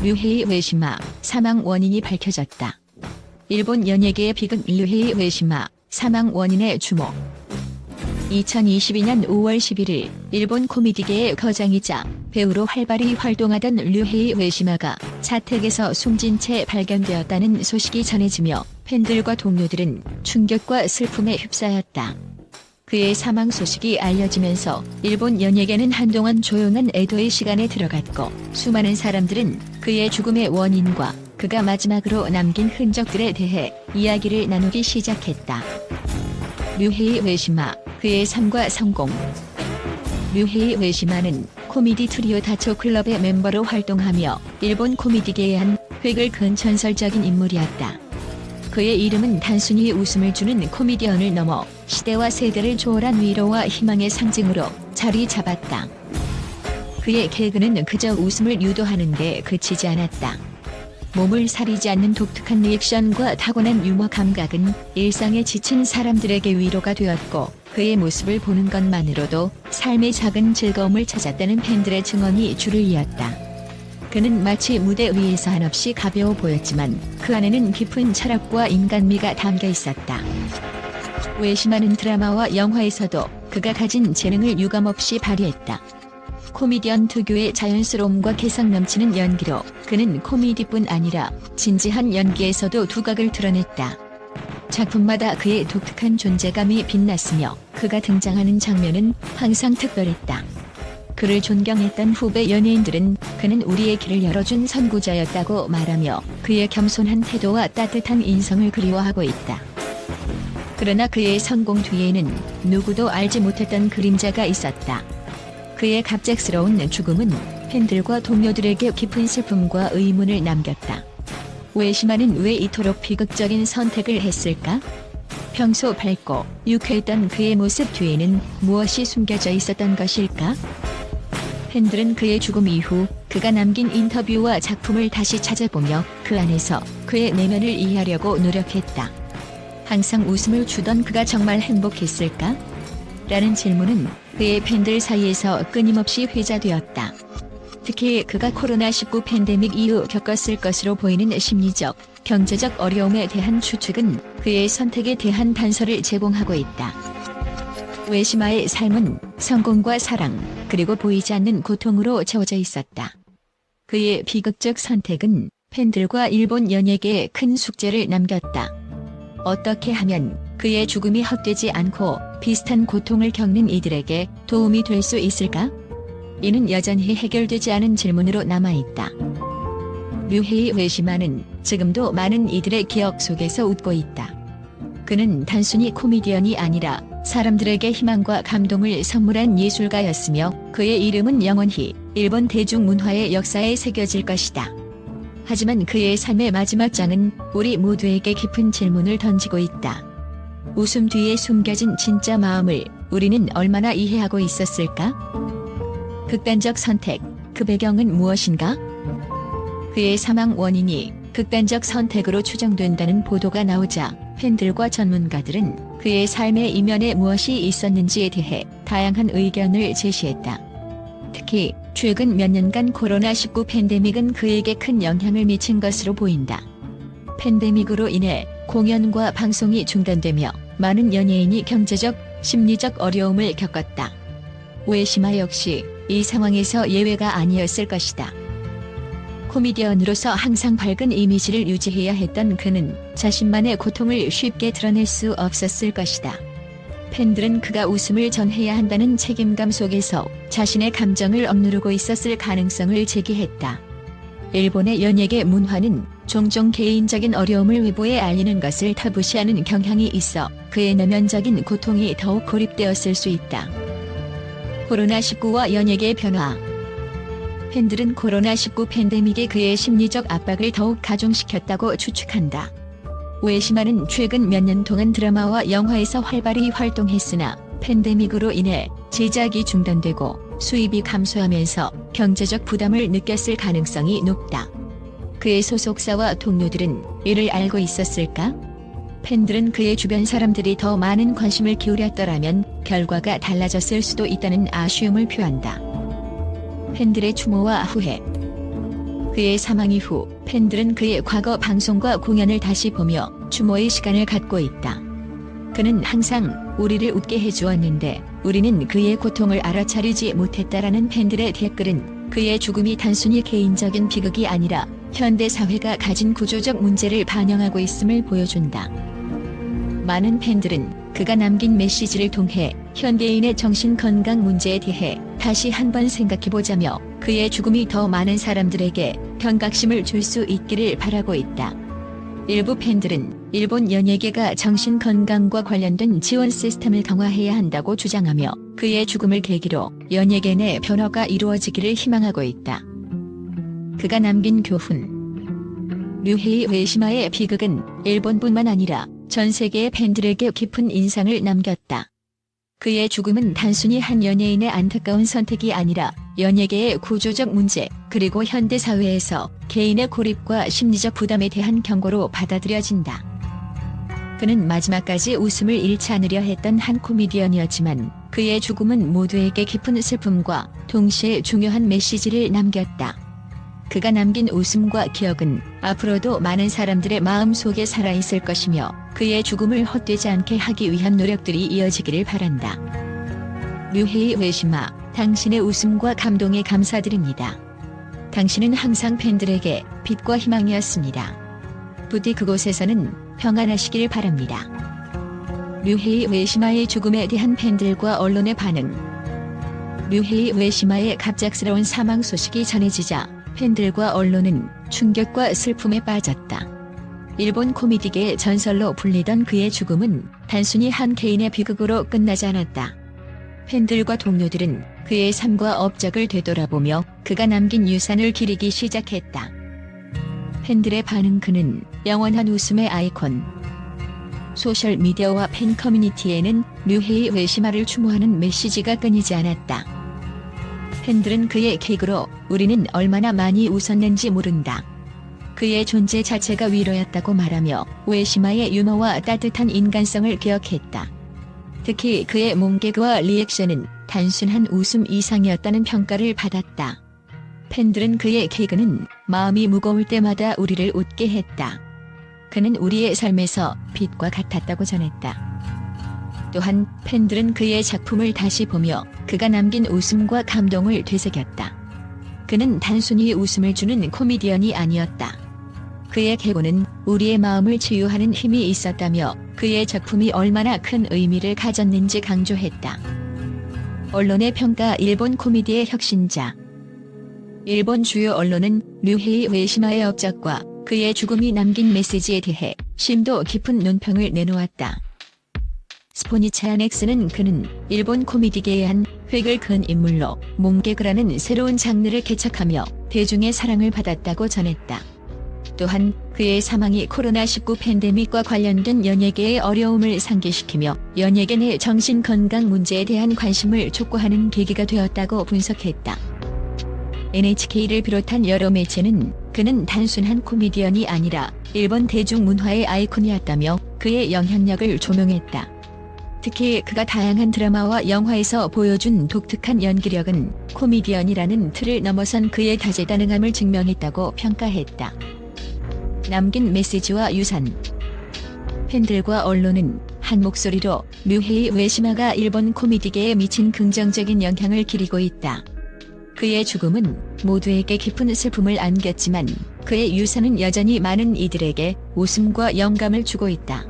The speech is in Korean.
류헤이 우에시마 사망 원인이 밝혀졌다. 일본 연예계의 비극 류헤이 우에시마 사망 원인의 주목. 2022년 5월 11일 일본 코미디계의 거장이자 배우로 활발히 활동하던 류헤이 우에시마가 자택에서 숨진 채 발견되었다는 소식이 전해지며 팬들과 동료들은 충격과 슬픔에 휩싸였다. 그의 사망 소식이 알려지면서 일본 연예계는 한동안 조용한 애도의 시간에 들어갔고, 수많은 사람들은 그의 죽음의 원인과 그가 마지막으로 남긴 흔적들에 대해 이야기를 나누기 시작했다. 류헤이 우에시마, 그의 삶과 성공. 류헤이 우에시마는 코미디 트리오 다초 클럽의 멤버로 활동하며 일본 코미디계의 한 획을 그은 전설적인 인물이었다. 그의 이름은 단순히 웃음을 주는 코미디언을 넘어 시대와 세대를 초월한 위로와 희망의 상징으로 자리 잡았다. 그의 개그는 그저 웃음을 유도하는 데 그치지 않았다. 몸을 사리지 않는 독특한 리액션과 타고난 유머 감각은 일상에 지친 사람들에게 위로가 되었고, 그의 모습을 보는 것만으로도 삶의 작은 즐거움을 찾았다는 팬들의 증언이 줄을 이었다. 그는 마치 무대 위에서 한없이 가벼워 보였지만 그 안에는 깊은 철학과 인간미가 담겨 있었다. 우에시마는 드라마와 영화에서도 그가 가진 재능을 유감없이 발휘했다. 코미디언 특유의 자연스러움과 개성 넘치는 연기로 그는 코미디뿐 아니라 진지한 연기에서도 두각을 드러냈다. 작품마다 그의 독특한 존재감이 빛났으며 그가 등장하는 장면은 항상 특별했다. 그를 존경했던 후배 연예인들은 그는 우리의 길을 열어준 선구자였다고 말하며 그의 겸손한 태도와 따뜻한 인성을 그리워하고 있다. 그러나 그의 성공 뒤에는 누구도 알지 못했던 그림자가 있었다. 그의 갑작스러운 죽음은 팬들과 동료들에게 깊은 슬픔과 의문을 남겼다. 우에시마는 왜 이토록 비극적인 선택을 했을까? 평소 밝고 유쾌했던 그의 모습 뒤에는 무엇이 숨겨져 있었던 것일까? 팬들은 그의 죽음 이후 그가 남긴 인터뷰와 작품을 다시 찾아보며 그 안에서 그의 내면을 이해하려고 노력했다. 항상 웃음을 주던 그가 정말 행복했을까? 라는 질문은 그의 팬들 사이에서 끊임없이 회자되었다. 특히 그가 코로나19 팬데믹 이후 겪었을 것으로 보이는 심리적, 경제적 어려움에 대한 추측은 그의 선택에 대한 단서를 제공하고 있다. 우에시마의 삶은 성공과 사랑, 그리고 보이지 않는 고통으로 채워져 있었다. 그의 비극적 선택은 팬들과 일본 연예계에 큰 숙제를 남겼다. 어떻게 하면 그의 죽음이 헛되지 않고 비슷한 고통을 겪는 이들에게 도움이 될 수 있을까? 이는 여전히 해결되지 않은 질문으로 남아있다. 류헤이 우에시마는 지금도 많은 이들의 기억 속에서 웃고 있다. 그는 단순히 코미디언이 아니라 사람들에게 희망과 감동을 선물한 예술가였으며 그의 이름은 영원히 일본 대중문화의 역사에 새겨질 것이다. 하지만 그의 삶의 마지막 장은 우리 모두에게 깊은 질문을 던지고 있다. 웃음 뒤에 숨겨진 진짜 마음을 우리는 얼마나 이해하고 있었을까? 극단적 선택, 그 배경은 무엇인가? 그의 사망 원인이 극단적 선택으로 추정된다는 보도가 나오자 팬들과 전문가들은 그의 삶의 이면에 무엇이 있었는지에 대해 다양한 의견을 제시했다. 특히 최근 몇 년간 코로나19 팬데믹은 그에게 큰 영향을 미친 것으로 보인다. 팬데믹으로 인해 공연과 방송이 중단되며 많은 연예인이 경제적, 심리적 어려움을 겪었다. 우에시마 역시 이 상황에서 예외가 아니었을 것이다. 코미디언으로서 항상 밝은 이미지를 유지해야 했던 그는 자신만의 고통을 쉽게 드러낼 수 없었을 것이다. 팬들은 그가 웃음을 전해야 한다는 책임감 속에서 자신의 감정을 억누르고 있었을 가능성을 제기했다. 일본의 연예계 문화는 종종 개인적인 어려움을 외부에 알리는 것을 타부시하는 경향이 있어 그의 내면적인 고통이 더욱 고립되었을 수 있다. 코로나19와 연예계의 변화. 팬들은 코로나19 팬데믹이 그의 심리적 압박을 더욱 가중시켰다고 추측한다. 우에시마는 최근 몇 년 동안 드라마와 영화에서 활발히 활동했으나 팬데믹으로 인해 제작이 중단되고 수입이 감소하면서 경제적 부담을 느꼈을 가능성이 높다. 그의 소속사와 동료들은 이를 알고 있었을까? 팬들은 그의 주변 사람들이 더 많은 관심을 기울였더라면 결과가 달라졌을 수도 있다는 아쉬움을 표한다. 팬들의 추모와 후회. 그의 사망 이후 팬들은 그의 과거 방송과 공연을 다시 보며 추모의 시간을 갖고 있다. 그는 항상 우리를 웃게 해주었는데 우리는 그의 고통을 알아차리지 못했다라는 팬들의 댓글은 그의 죽음이 단순히 개인적인 비극이 아니라 현대 사회가 가진 구조적 문제를 반영하고 있음을 보여준다. 많은 팬들은 그가 남긴 메시지를 통해 현대인의 정신건강 문제에 대해 다시 한번 생각해보자며 그의 죽음이 더 많은 사람들에게 경각심을 줄 수 있기를 바라고 있다. 일부 팬들은 일본 연예계가 정신건강과 관련된 지원 시스템을 강화해야 한다고 주장하며 그의 죽음을 계기로 연예계 내 변화가 이루어지기를 희망하고 있다. 그가 남긴 교훈. 류헤이 우에시마의 비극은 일본뿐만 아니라 전 세계의 팬들에게 깊은 인상을 남겼다. 그의 죽음은 단순히 한 연예인의 안타까운 선택이 아니라 연예계의 구조적 문제 그리고 현대 사회에서 개인의 고립과 심리적 부담에 대한 경고로 받아들여진다. 그는 마지막까지 웃음을 잃지 않으려 했던 한 코미디언이었지만 그의 죽음은 모두에게 깊은 슬픔과 동시에 중요한 메시지를 남겼다. 그가 남긴 웃음과 기억은 앞으로도 많은 사람들의 마음 속에 살아있을 것이며 그의 죽음을 헛되지 않게 하기 위한 노력들이 이어지기를 바란다. 류헤이 우에시마, 당신의 웃음과 감동에 감사드립니다. 당신은 항상 팬들에게 빛과 희망이었습니다. 부디 그곳에서는 평안하시길 바랍니다. 류헤이 우에시마의 죽음에 대한 팬들과 언론의 반응. 류헤이 우에시마의 갑작스러운 사망 소식이 전해지자 팬들과 언론은 충격과 슬픔에 빠졌다. 일본 코미디계의 전설로 불리던 그의 죽음은 단순히 한 개인의 비극으로 끝나지 않았다. 팬들과 동료들은 그의 삶과 업적을 되돌아보며 그가 남긴 유산을 기리기 시작했다. 팬들의 반응. 그는 영원한 웃음의 아이콘. 소셜미디어와 팬 커뮤니티에는 류헤이 우에시마를 추모하는 메시지가 끊이지 않았다. 팬들은 그의 개그로 우리는 얼마나 많이 웃었는지 모른다. 그의 존재 자체가 위로였다고 말하며 우에시마의 유머와 따뜻한 인간성을 기억했다. 특히 그의 몸개그와 리액션은 단순한 웃음 이상이었다는 평가를 받았다. 팬들은 그의 개그는 마음이 무거울 때마다 우리를 웃게 했다. 그는 우리의 삶에서 빛과 같았다고 전했다. 또한 팬들은 그의 작품을 다시 보며 그가 남긴 웃음과 감동을 되새겼다. 그는 단순히 웃음을 주는 코미디언이 아니었다. 그의 개그는 우리의 마음을 치유하는 힘이 있었다며 그의 작품이 얼마나 큰 의미를 가졌는지 강조했다. 언론의 평가. 일본 코미디의 혁신자. 일본 주요 언론은 류헤이 우에시마의 업적과 그의 죽음이 남긴 메시지에 대해 심도 깊은 논평을 내놓았다. 스포니치아넥스는 그는 일본 코미디계의 한 획을 그은 인물로 몸개그라는 새로운 장르를 개척하며 대중의 사랑을 받았다고 전했다. 또한 그의 사망이 코로나19 팬데믹과 관련된 연예계의 어려움을 상기시키며 연예계 내 정신건강 문제에 대한 관심을 촉구하는 계기가 되었다고 분석했다. NHK를 비롯한 여러 매체는 그는 단순한 코미디언이 아니라 일본 대중문화의 아이콘이었다며 그의 영향력을 조명했다. 특히 그가 다양한 드라마와 영화에서 보여준 독특한 연기력은 코미디언이라는 틀을 넘어선 그의 다재다능함을 증명했다고 평가했다. 남긴 메시지와 유산. 팬들과 언론은 한 목소리로 류헤이 우에시마가 일본 코미디계에 미친 긍정적인 영향을 기리고 있다. 그의 죽음은 모두에게 깊은 슬픔을 안겼지만 그의 유산은 여전히 많은 이들에게 웃음과 영감을 주고 있다.